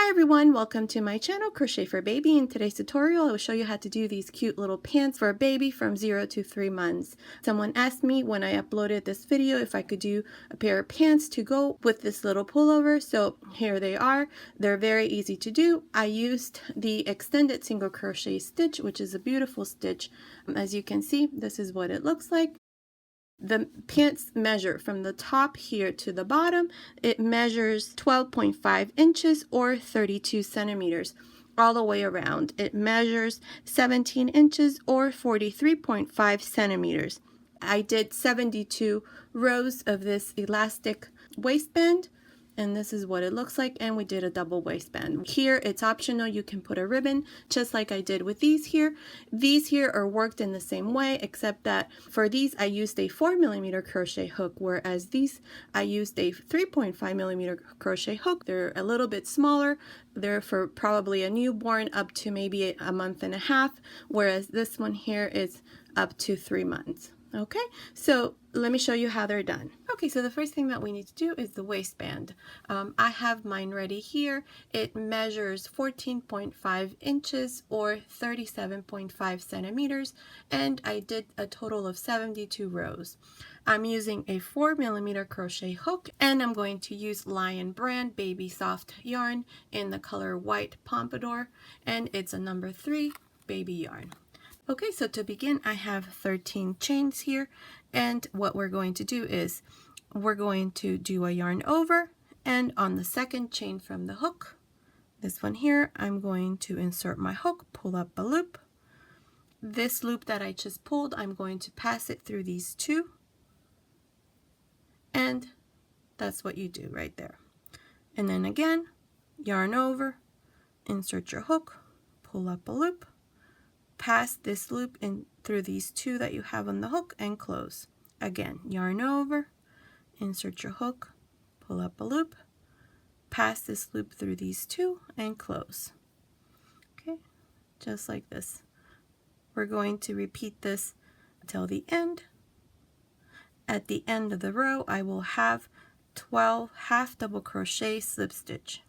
Hi everyone, welcome to my channel Crochet for Baby. In today's tutorial I will show you how to do these cute little pants for a baby from 0 to 3 months. Someone asked me when I uploaded this video if I could do a pair of pants to go with this little pullover, so here they are. They're very easy to do. I used the extended single crochet stitch, which is a beautiful stitch. As you can see, this is what it looks like. The pants measure from the top here to the bottom. It measures 12.5 inches or 32 centimeters all the way around. It measures 17 inches or 43.5 centimeters. I did 72 rows of this elastic waistband, and this is what it looks like, and we did a double waistband. Here it's optional, you can put a ribbon just like I did with these here. These here are worked in the same way, except that for these I used a 4mm crochet hook, whereas these I used a 3.5mm crochet hook. They're a little bit smaller. They're for probably a newborn up to maybe a month and a half, whereas this one here is up to 3 months. Okay, so let me show you how they're done. Okay, so the first thing that we need to do is the waistband. I have mine ready here. It measures 14.5 inches or 37.5 centimeters, and I did a total of 72 rows. I'm using a 4mm crochet hook, and I'm going to use Lion brand baby soft yarn in the color white pompodour, and it's a number 3 baby yarn. Okay, so to begin, I have 13 chains here, and what we're going to do is we're going to do a yarn over, and on the second chain from the hook, this one here, I'm going to insert my hook, pull up a loop. This loop that I just pulled, I'm going to pass it through these two, and that's what you do right there. And then again, yarn over, insert your hook, pull up a loop, pass this loop in through these two that you have on the hook, and close. Again, yarn over, insert your hook, pull up a loop, pass this loop through these two, and close. Okay, just like this. We're going to repeat this until the end. At the end of the row, I will have 12 half double crochet slip stitch.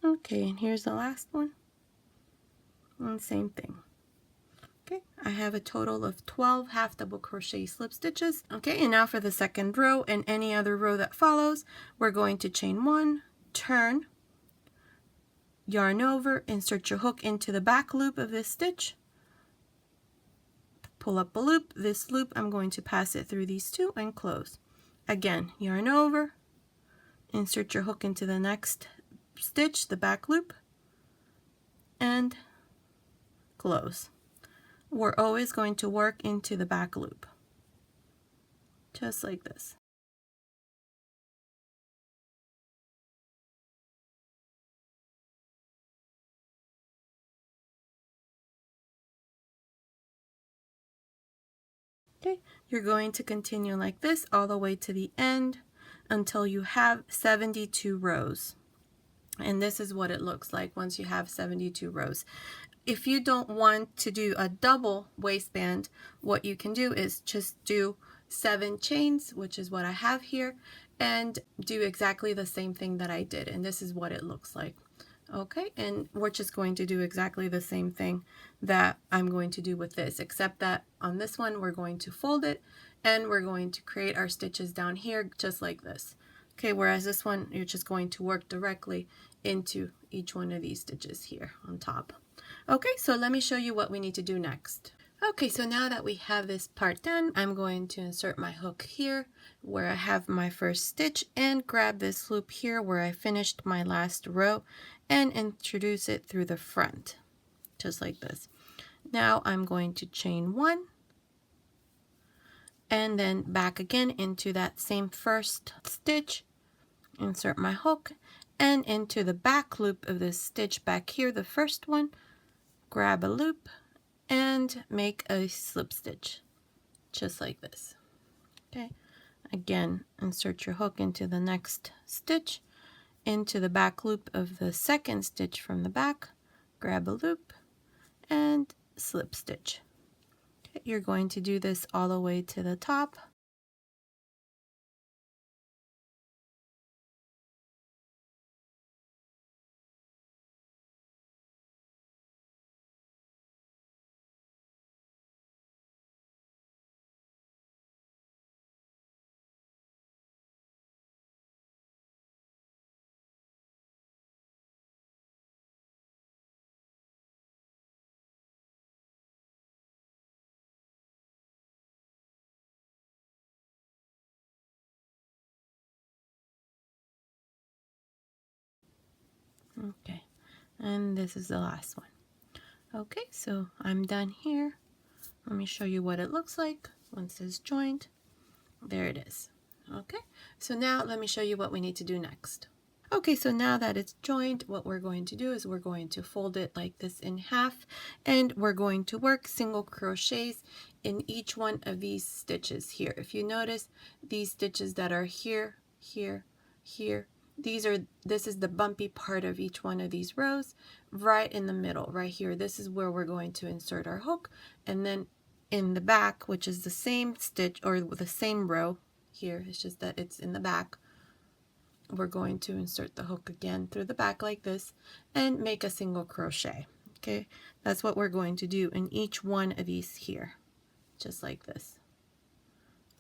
Okay, and here's the last one, and same thing. Okay, I have a total of 12 half double crochet slip stitches. Okay, and now for the second row and any other row that follows, we're going to chain 1, turn, yarn over, insert your hook into the back loop of this stitch, pull up a loop. This loop, I'm going to pass it through these two and close. Again, yarn over, insert your hook into the next stitch, the back loop, and close. We're always going to work into the back loop, just like this. Okay, you're going to continue like this all the way to the end until you have 72 rows. And this is what it looks like once you have 72 rows. If you don't want to do a double waistband, what you can do is just do 7 chains, which is what I have here, and do exactly the same thing that I did. And this is what it looks like. Okay, and we're just going to do exactly the same thing that I'm going to do with this, except that on this one we're going to fold it and we're going to create our stitches down here just like this. Okay, whereas this one you're just going to work directly into each one of these stitches here on top. Okay, so let me show you what we need to do next. Okay, so now that we have this part done, I'm going to insert my hook here where I have my first stitch and grab this loop here where I finished my last row and introduce it through the front, just like this. Now I'm going to chain 1 and then back again into that same first stitch, insert my hook, and into the back loop of this stitch back here, the first one, grab a loop and make a slip stitch just like this. Okay, again, insert your hook into the next stitch, into the back loop of the second stitch from the back, grab a loop and slip stitch. Okay, you're going to do this all the way to the top. Okay, and this is the last one. Okay, so I'm done here. Let me show you what it looks like once it's joined. There it is. Okay, so now let me show you what we need to do next. Okay, so now that it's joined, what we're going to do is we're going to fold it like this in half, and we're going to work single crochets in each one of these stitches here. If you notice, these stitches that are here, here, here, this is the bumpy part of each one of these rows, right in the middle, right here. This is where we're going to insert our hook, and then in the back, which is the same stitch or the same row here, it's just that it's in the back, we're going to insert the hook again through the back like this and make a single crochet. Okay, that's what we're going to do in each one of these here, just like this.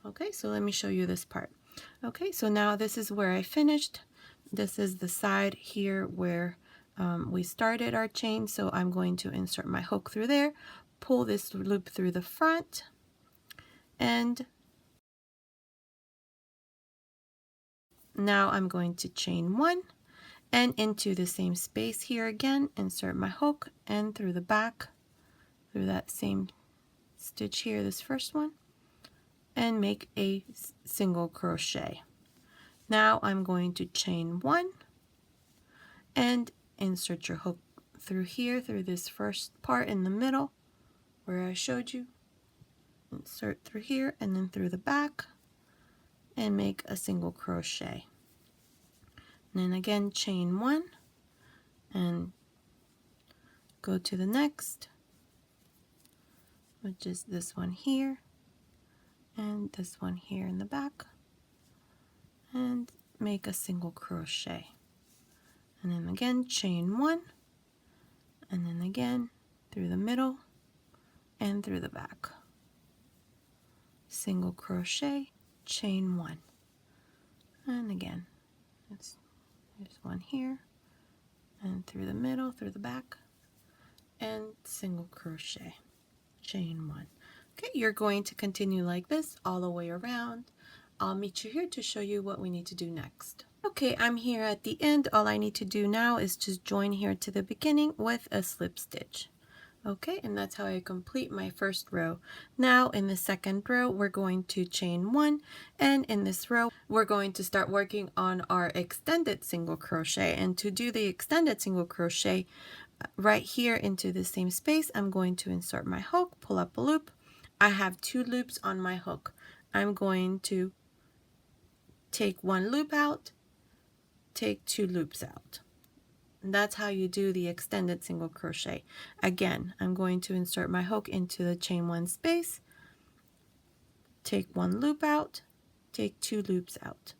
Okay, so let me show you this part. Okay, so now this is where I finished. This is the side here where we started our chain, so I'm going to insert my hook through there, pull this loop through the front, and now I'm going to chain one, and into the same space here again, insert my hook, and through the back, through that same stitch here, this first one, and make a single crochet. Now I'm going to chain one and insert your hook through here, through this first part in the middle where I showed you. Insert through here and then through the back and make a single crochet. And then again, chain one and go to the next, which is this one here and this one here in the back, and make a single crochet. And then again, chain one, and then again through the middle and through the back. Single crochet, chain one, and again, there's one here, and through the middle, through the back, and single crochet, chain one. Okay, you're going to continue like this all the way around. I'll meet you here to show you what we need to do next. Okay, I'm here at the end. All I need to do now is just join here to the beginning with a slip stitch. Okay, and that's how I complete my first row. Now in the second row, we're going to chain one, and in this row, we're going to start working on our extended single crochet. And to do the extended single crochet, right here into the same space, I'm going to insert my hook, pull up a loop. I have 2 loops on my hook. I'm going to take 1 loop out, take 2 loops out. And that's how you do the extended single crochet. Again, I'm going to insert my hook into the chain 1 space, take 1 loop out, take 2 loops out.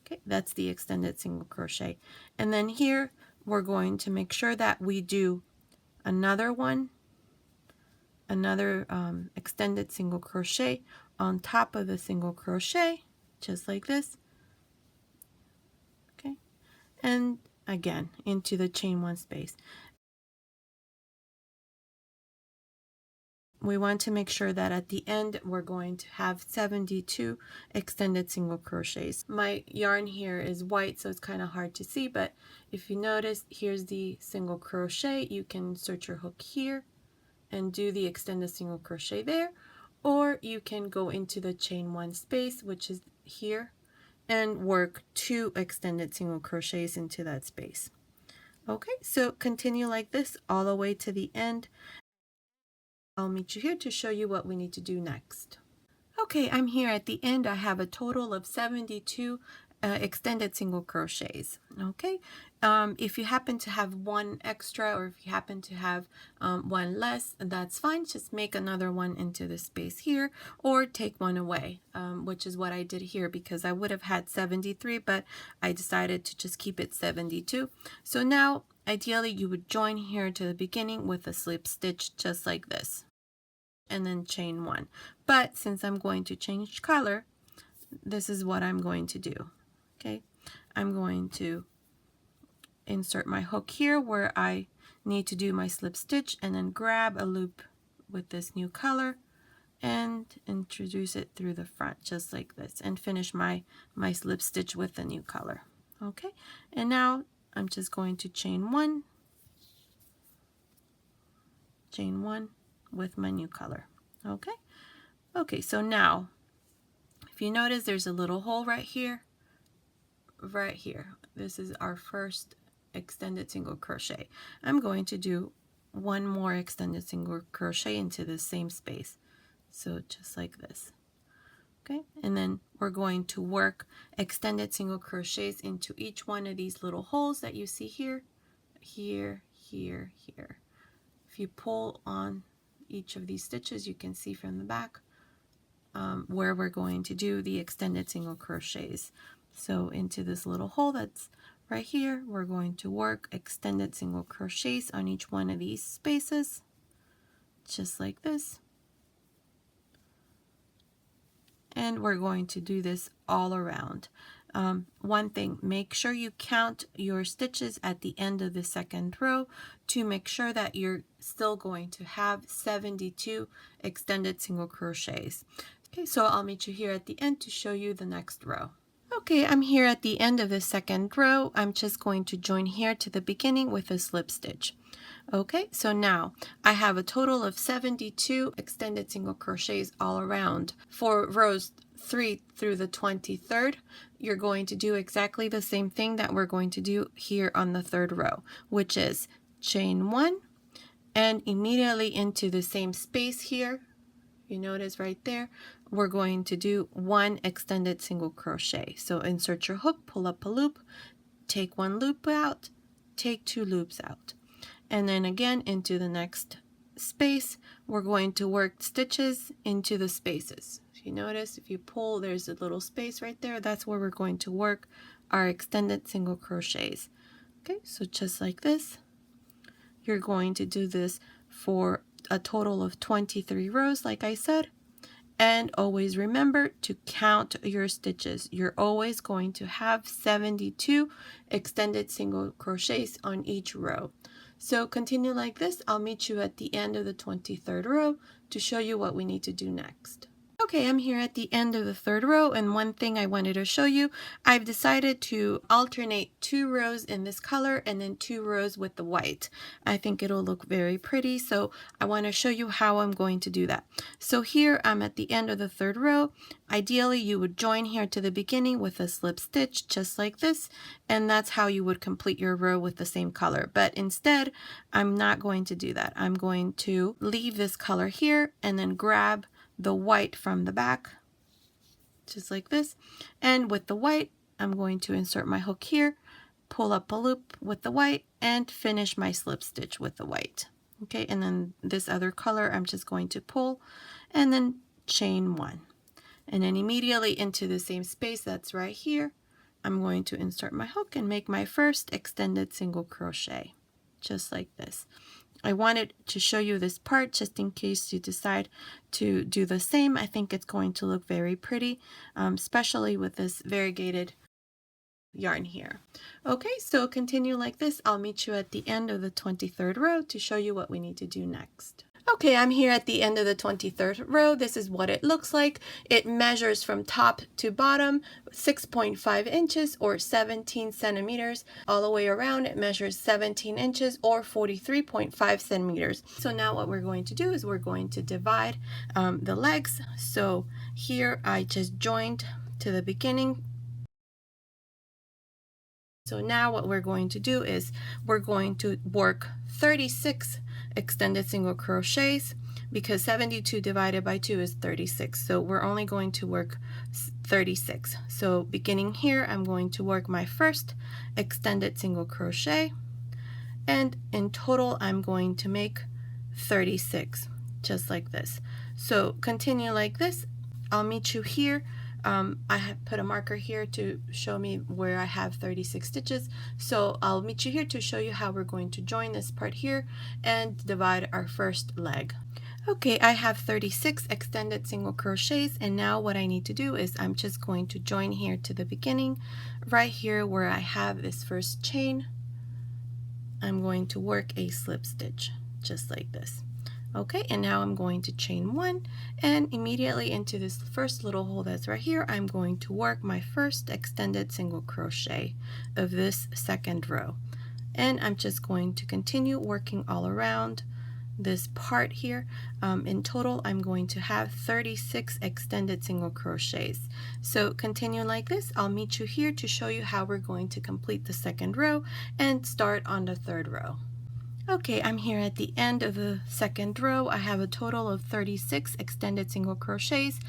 Okay, that's the extended single crochet. And then here we're going to make sure that we do another one, another extended single crochet on top of the single crochet, just like this. Okay, and again into the chain 1 space. We want to make sure that at the end we're going to have 72 extended single crochets. My yarn here is white, so it's kind of hard to see, but if you notice, here's the single crochet. You can insert your hook here and do the extended single crochet there, or you can go into the chain 1 space, which is here, and work 2 extended single crochets into that space. Okay, so continue like this all the way to the end. I'll meet you here to show you what we need to do next. Okay, I'm here at the end. I have a total of 72 extended single crochets. Okay, if you happen to have one extra, or if you happen to have one less, that's fine. Just make another one into the space here, or take one away, which is what I did here, because I would have had 73, but I decided to just keep it 72. So now ideally you would join here to the beginning with a slip stitch just like this, and then chain one. But since I'm going to change color, this is what I'm going to do. Okay, I'm going to insert my hook here where I need to do my slip stitch, and then grab a loop with this new color and introduce it through the front just like this, and finish my slip stitch with the new color. Okay, and now I'm just going to chain one with my new color. Okay, so now if you notice, there's a little hole right here. This is our first extended single crochet. I'm going to do one more extended single crochet into the same space, so just like this. Okay, and then we're going to work extended single crochets into each one of these little holes that you see here. If you pull on each of these stitches, you can see from the back where we're going to do the extended single crochets. So into this little hole that's right here, we're going to work extended single crochets on each one of these spaces, just like this. And we're going to do this all around. One thing, make sure you count your stitches at the end of the second row to make sure that you're still going to have 72 extended single crochets. Okay, so I'll meet you here at the end to show you the next row. Okay, I'm here at the end of the second row. I'm just going to join here to the beginning with a slip stitch. Okay, so now I have a total of 72 extended single crochets all around. For rows 3 through the 23rd, you're going to do exactly the same thing that we're going to do here on the third row, which is chain one, and immediately into the same space here, you notice right there, we're going to do one extended single crochet. So insert your hook, pull up a loop, take one loop out, take two loops out, and then again into the next space. We're going to work stitches into the spaces. If you notice, if you pull, there's a little space right there. That's where we're going to work our extended single crochets. Okay, so just like this, you're going to do this for a total of 23 rows, like I said. And always remember to count your stitches. You're always going to have 72 extended single crochets on each row. So continue like this. I'll meet you at the end of the 23rd row to show you what we need to do next. Okay, I'm here at the end of the third row, and one thing I wanted to show you, I've decided to alternate 2 rows in this color and then 2 rows with the white. I think it'll look very pretty, so I want to show you how I'm going to do that. So here I'm at the end of the third row. Ideally, you would join here to the beginning with a slip stitch just like this, and that's how you would complete your row with the same color. But instead, I'm not going to do that. I'm going to leave this color here and then grab the white from the back, just like this. And with the white, I'm going to insert my hook here, pull up a loop with the white, and finish my slip stitch with the white. Okay, and then this other color, I'm just going to pull and then chain one. And then immediately into the same space that's right here, I'm going to insert my hook and make my first extended single crochet, just like this. I wanted to show you this part just in case you decide to do the same. I think it's going to look very pretty, especially with this variegated yarn here. Okay, so continue like this. I'll meet you at the end of the 23rd row to show you what we need to do next. Okay, I'm here at the end of the 23rd row. This is what it looks like. It measures from top to bottom 6.5 inches or 17 centimeters. All the way around, it measures 17 inches or 43.5 centimeters. So now what we're going to do is we're going to divide the legs. So here I just joined to the beginning. So now what we're going to do is we're going to work 36 extended single crochets because 72 divided by 2 is 36. So we're only going to work 36. So beginning here, I'm going to work my first extended single crochet, and in total I'm going to make 36, just like this. So continue like this. I'll meet you here. I have put a marker here to show me where I have 36 stitches. So I'll meet you here to show you how we're going to join this part here and divide our first leg. Okay, I have 36 extended single crochets, and now what I need to do is I'm just going to join here to the beginning, right here where I have this first chain. I'm going to work a slip stitch, just like this. Okay, and now I'm going to chain one, and immediately into this first little hole that's right here, I'm going to work my first extended single crochet of this second row. And I'm just going to continue working all around this part here. In total, I'm going to have 36 extended single crochets. So continue like this. I'll meet you here to show you how we're going to complete the second row and start on the third row. Okay, I'm here at the end of the second row. I have a total of 36 extended single crochets.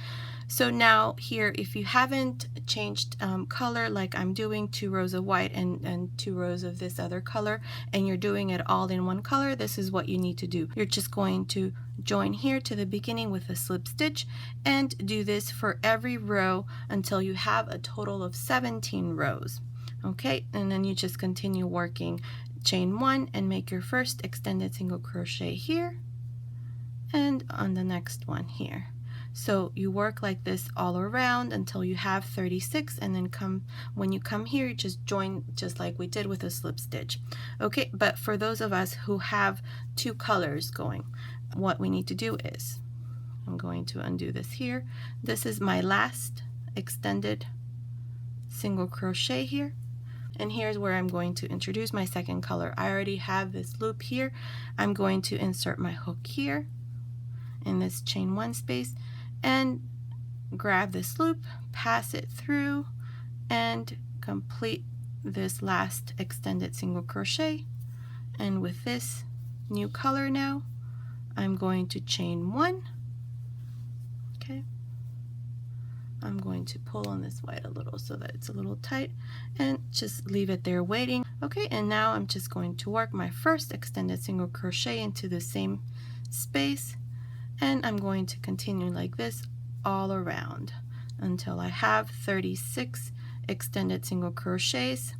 So now here, if you haven't changed color, like I'm doing 2 rows of white and 2 rows of this other color, and you're doing it all in one color, this is what you need to do. You're just going to join here to the beginning with a slip stitch and do this for every row until you have a total of 17 rows. Okay, and then you just continue working. Chain one and make your first extended single crochet here and on the next one here. So you work like this all around until you have 36, and then when you come here, you just join just like we did with a slip stitch. Okay, but for those of us who have 2 colors going, what we need to do is, I'm going to undo this here. This is my last extended single crochet here. And here's where I'm going to introduce my second color. I already have this loop here. I'm going to insert my hook here in this chain one space and grab this loop, pass it through, and complete this last extended single crochet. And with this new color now, I'm going to chain one. Okay. I'm going to pull on this white a little so that it's a little tight and just leave it there waiting. Okay, and now I'm just going to work my first extended single crochet into the same space, and I'm going to continue like this all around until I have 36 extended single crochets.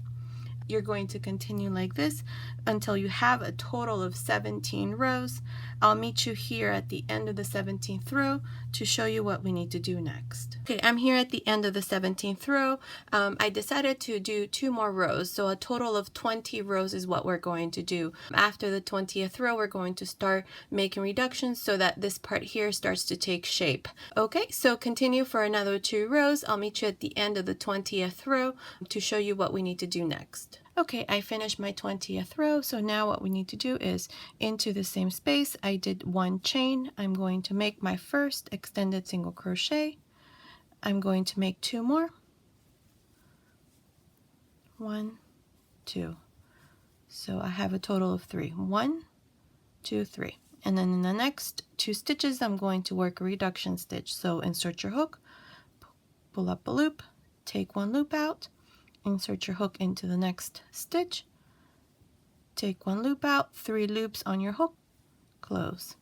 You're going to continue like this until you have a total of 17 rows. I'll meet you here at the end of the 17th row to show you what we need to do next. Okay, I'm here at the end of the 17th row. I decided to do 2 more rows, so a total of 20 rows is what we're going to do. After the 20th row, we're going to start making reductions so that this part here starts to take shape. Okay, so continue for another 2 rows. I'll meet you at the end of the 20th row to show you what we need to do next. Okay, I finished my 20th row, so now what we need to do is into the same space, I did 1 chain. I'm going to make my first extended single crochet. I'm going to make 2 more. 1, 2. So I have a total of 3. 1, 2, 3. And then in the next 2 stitches, I'm going to work a reduction stitch. So insert your hook, pull up a loop, take 1 loop out, insert your hook into the next stitch, take 1 loop out, 3 loops on your hook, close.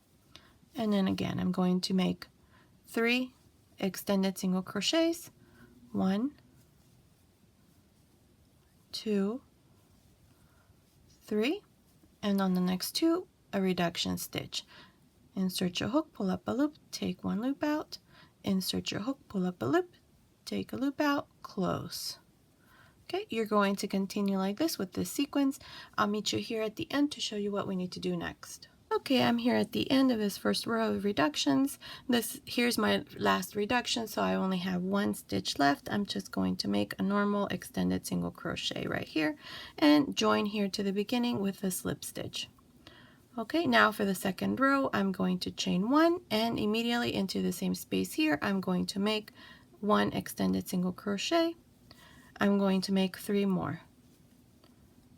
And then again, I'm going to make 3 extended single crochets, 1, 2, 3, and on the next 2, a reduction stitch. Insert your hook, pull up a loop, take 1 loop out, insert your hook, pull up a loop, take a loop out, close. Okay, you're going to continue like this with this sequence. I'll meet you here at the end to show you what we need to do next. Okay, I'm here at the end of this first row of reductions. Here's my last reduction, so I only have 1 stitch left. I'm just going to make a normal extended single crochet right here and join here to the beginning with a slip stitch. Okay, now for the second row, I'm going to chain 1 and immediately into the same space here, I'm going to make 1 extended single crochet. I'm going to make 3 more.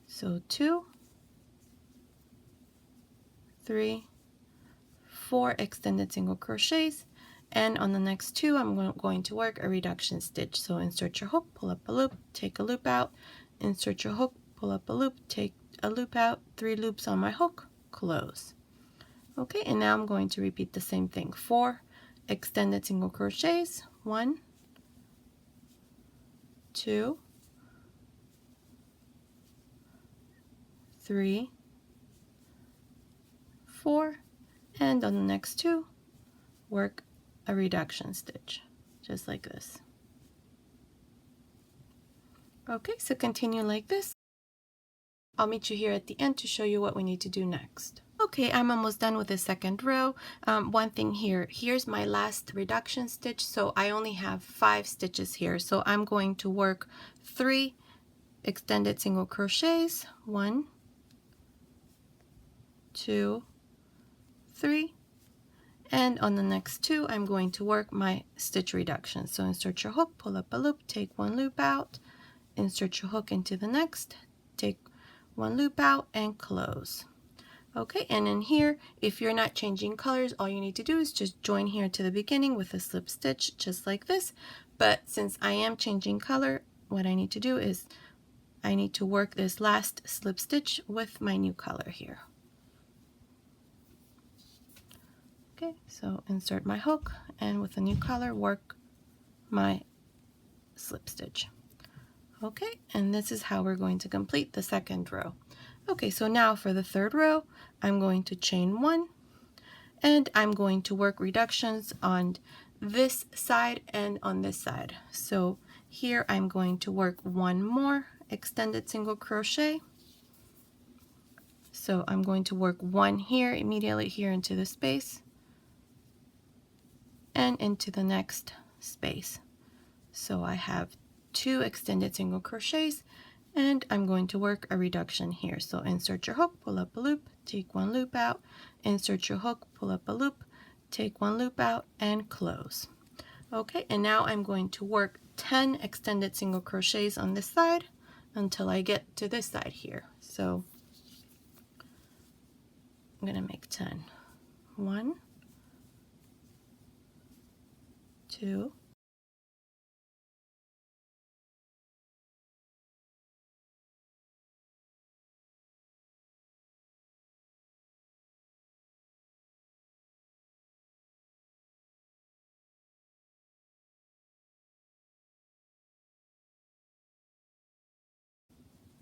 So 2, 3, 4 extended single crochets, and on the next 2 I'm going to work a reduction stitch. So insert your hook, pull up a loop, take a loop out, insert your hook, pull up a loop, take a loop out, 3 loops on my hook, close. Okay, and now I'm going to repeat the same thing. 4 extended single crochets, 1, 2, 3, 4, and on the next 2 work a reduction stitch, just like this. Okay, so continue like this. I'll meet you here at the end to show you what we need to do next. Okay, I'm almost done with the second row. One thing here, here's my last reduction stitch, so I only have 5 stitches here. So I'm going to work 3 extended single crochets, 1, 2, 3, and on the next 2 I'm going to work my stitch reduction. So insert your hook, pull up a loop, take 1 loop out, insert your hook into the next, take 1 loop out, and close. Okay, and in here, if you're not changing colors, all you need to do is just join here to the beginning with a slip stitch, just like this. But since I am changing color, what I need to do is I need to work this last slip stitch with my new color here. Okay, so insert my hook, and with a new color, work my slip stitch. Okay, and this is how we're going to complete the second row. Okay, so now for the third row, I'm going to chain 1, and I'm going to work reductions on this side and on this side. So here I'm going to work 1 more extended single crochet. So I'm going to work 1 here, immediately here into the space, and into the next space. So I have 2 extended single crochets, and I'm going to work a reduction here. So insert your hook, pull up a loop, take 1 loop out, insert your hook, pull up a loop, take 1 loop out, and close. Okay, and now I'm going to work 10 extended single crochets on this side until I get to this side here. So I'm going to make 10. 1, 2,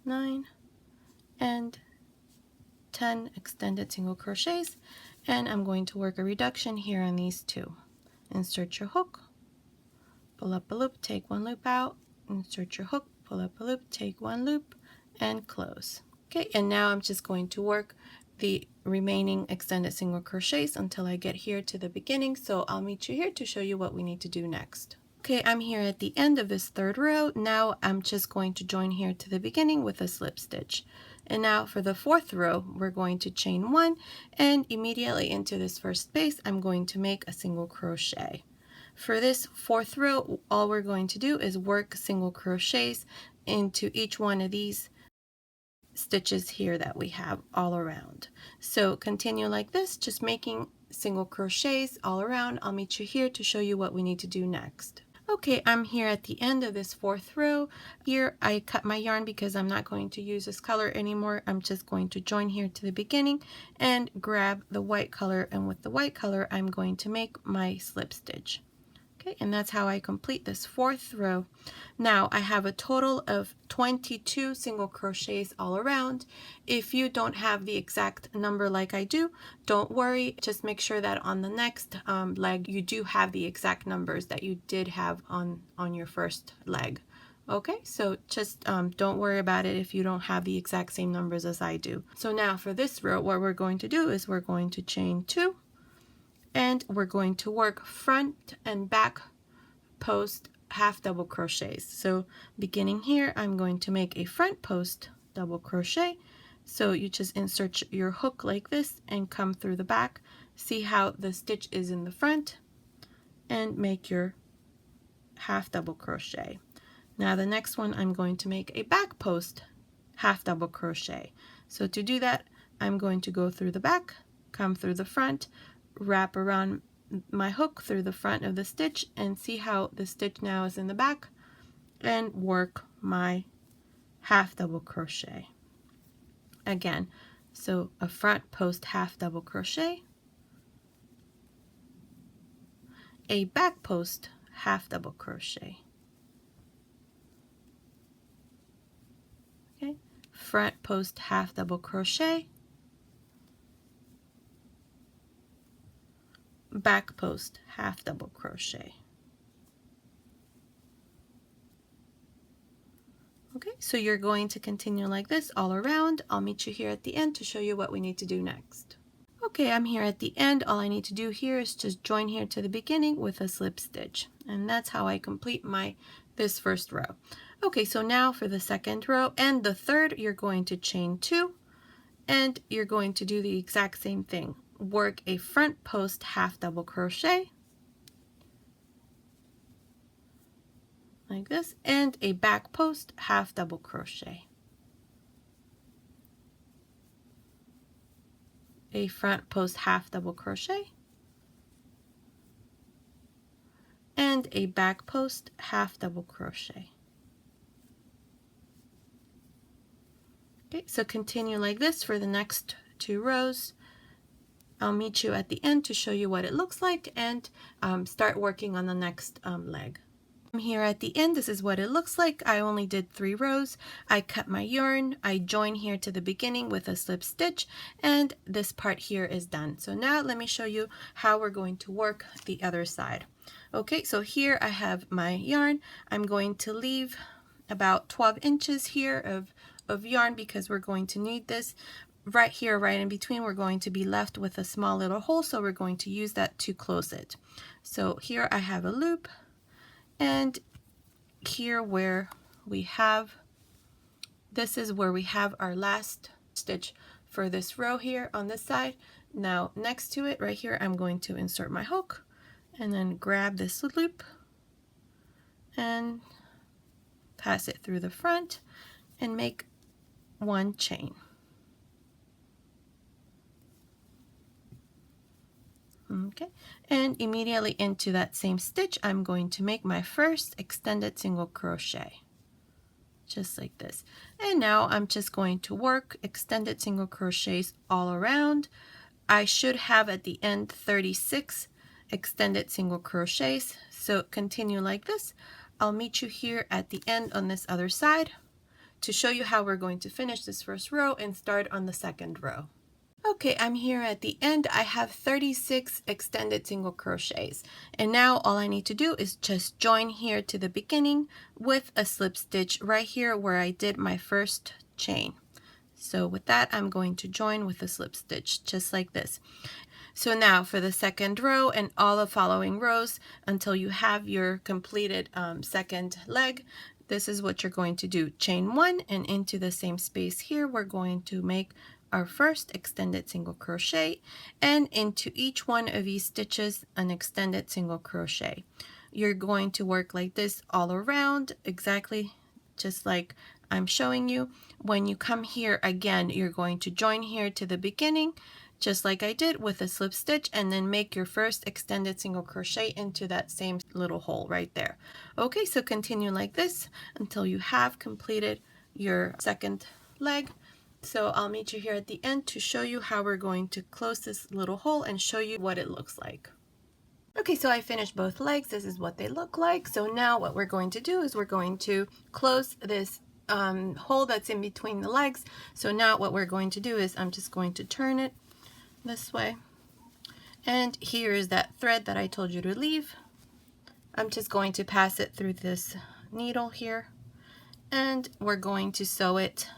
9, and 10 extended single crochets, and I'm going to work a reduction here on these 2. Insert your hook, pull up a loop, take 1 loop out, insert your hook, pull up a loop, take 1 loop, and close. Okay, and now I'm just going to work the remaining extended single crochets until I get here to the beginning. So I'll meet you here to show you what we need to do next. Okay, I'm here at the end of this third row. Now I'm just going to join here to the beginning with a slip stitch. And now for the fourth row, we're going to chain 1, and immediately into this first space, I'm going to make a single crochet. For this fourth row, all we're going to do is work single crochets into each one of these stitches here that we have all around. So continue like this, just making single crochets all around. I'll meet you here to show you what we need to do next. Okay, I'm here at the end of this fourth row. Here I cut my yarn because I'm not going to use this color anymore. I'm just going to join here to the beginning and grab the white color, and with the white color I'm going to make my slip stitch. Okay, and that's how I complete this fourth row. Now I have a total of 22 single crochets all around. If you don't have the exact number like I do, don't worry. Just make sure that on the next leg you do have the exact numbers that you did have on your first leg. Okay, so just don't worry about it if you don't have the exact same numbers as I do. So now for this row, what we're going to do is we're going to chain 2, and we're going to work front and back post half double crochets. So beginning here, I'm going to make a front post double crochet. So you just insert your hook like this and come through the back. See how the stitch is in the front, and make your half double crochet. Now the next one, I'm going to make a back post half double crochet. So to do that, I'm going to go through the back, come through the front, wrap around my hook through the front of the stitch and see how the stitch now is in the back, and work my half double crochet again. So a front post half double crochet, a back post half double crochet, okay, front post half double crochet, back post half double crochet. Okay, so you're going to continue like this all around. I'll meet you here at the end to show you what we need to do next. Okay, I'm here at the end. All I need to do here is just join here to the beginning with a slip stitch, and that's how I complete this first row. Okay, so now for the second row and the third, you're going to chain 2, and you're going to do the exact same thing. Work a front post half double crochet like this, and a back post half double crochet, a front post half double crochet, and a back post half double crochet. Okay, so continue like this for the next 2 rows. I'll meet you at the end to show you what it looks like, and start working on the next leg. I'm here at the end. This is what it looks like. I only did 3 rows. I cut my yarn, I join here to the beginning with a slip stitch, and this part here is done. So now let me show you how we're going to work the other side. Okay, so here I have my yarn. I'm going to leave about 12 inches here of yarn because we're going to need this. Right here, right in between, we're going to be left with a small little hole, so we're going to use that to close it. So here I have a loop, and here where we have, this is where we have our last stitch for this row here on this side. Now next to it right here, I'm going to insert my hook and then grab this loop and pass it through the front and make 1 chain. Okay, and immediately into that same stitch, I'm going to make my first extended single crochet, just like this. And now I'm just going to work extended single crochets all around. I should have at the end 36 extended single crochets, so continue like this. I'll meet you here at the end on this other side to show you how we're going to finish this first row and start on the second row. Okay, I'm here at the end. I have 36 extended single crochets, and now all I need to do is just join here to the beginning with a slip stitch right here where I did my first chain. So with that, I'm going to join with a slip stitch just like this. So now for the second row and all the following rows until you have your completed second leg, this is what you're going to do. Chain 1, and into the same space here, we're going to make our first extended single crochet, and into each one of these stitches an extended single crochet. You're going to work like this all around, exactly just like I'm showing you. When you come here again, you're going to join here to the beginning just like I did with a slip stitch, and then make your first extended single crochet into that same little hole right there. Okay, so continue like this until you have completed your second leg. So I'll meet you here at the end to show you how we're going to close this little hole and show you what it looks like. Okay, so I finished both legs. This is what they look like. So now what we're going to do is we're going to close this hole that's in between the legs. So now what we're going to do is I'm just going to turn it this way, and here is that thread that I told you to leave. I'm just going to pass it through this needle here, and we're going to sew it.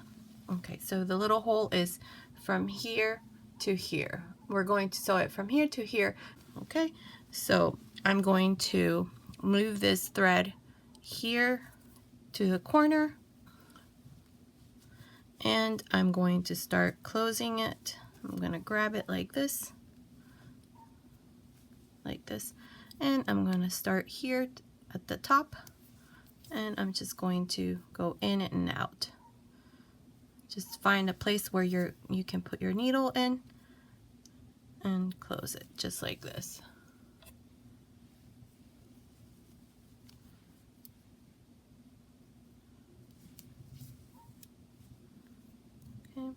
Okay, so the little hole is from here to here. We're going to sew it from here to here. Okay, so I'm going to move this thread here to the corner, and I'm going to start closing it. I'm going to grab it like this, and I'm going to start here at the top, and I'm just going to go in and out. Just find a place where you can put your needle in, and close it just like this. Okay.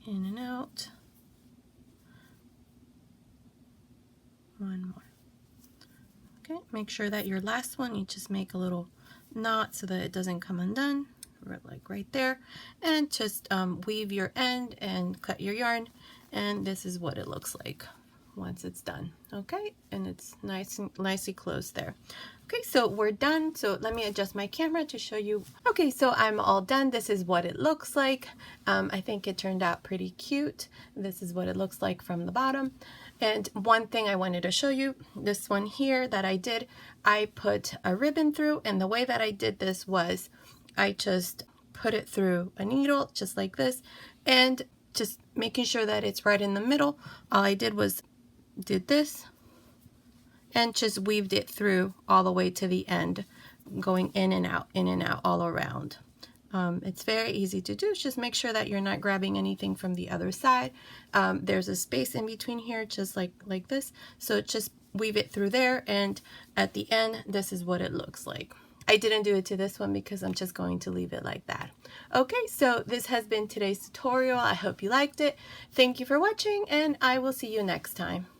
In and out. One more. Okay, make sure that your last one, you just make a little knot so that it doesn't come undone, like right there, and just weave your end and cut your yarn, and this is what it looks like once it's done. Okay, and it's nicely closed there. Okay, so we're done. So let me adjust my camera to show you. Okay, so I'm all done. This is what it looks like. I think it turned out pretty cute. This is what it looks like from the bottom. And one thing I wanted to show you, this one here that I did, I put a ribbon through, and the way that I did this was I just put it through a needle just like this, and just making sure that it's right in the middle. All I did was did this and just weaved it through all the way to the end, going in and out all around. It's very easy to do. Just make sure that you're not grabbing anything from the other side. There's a space in between here, just like this. So just weave it through there, and at the end, this is what it looks like. I didn't do it to this one because I'm just going to leave it like that. Okay, so this has been today's tutorial. I hope you liked it. Thank you for watching, and I will see you next time.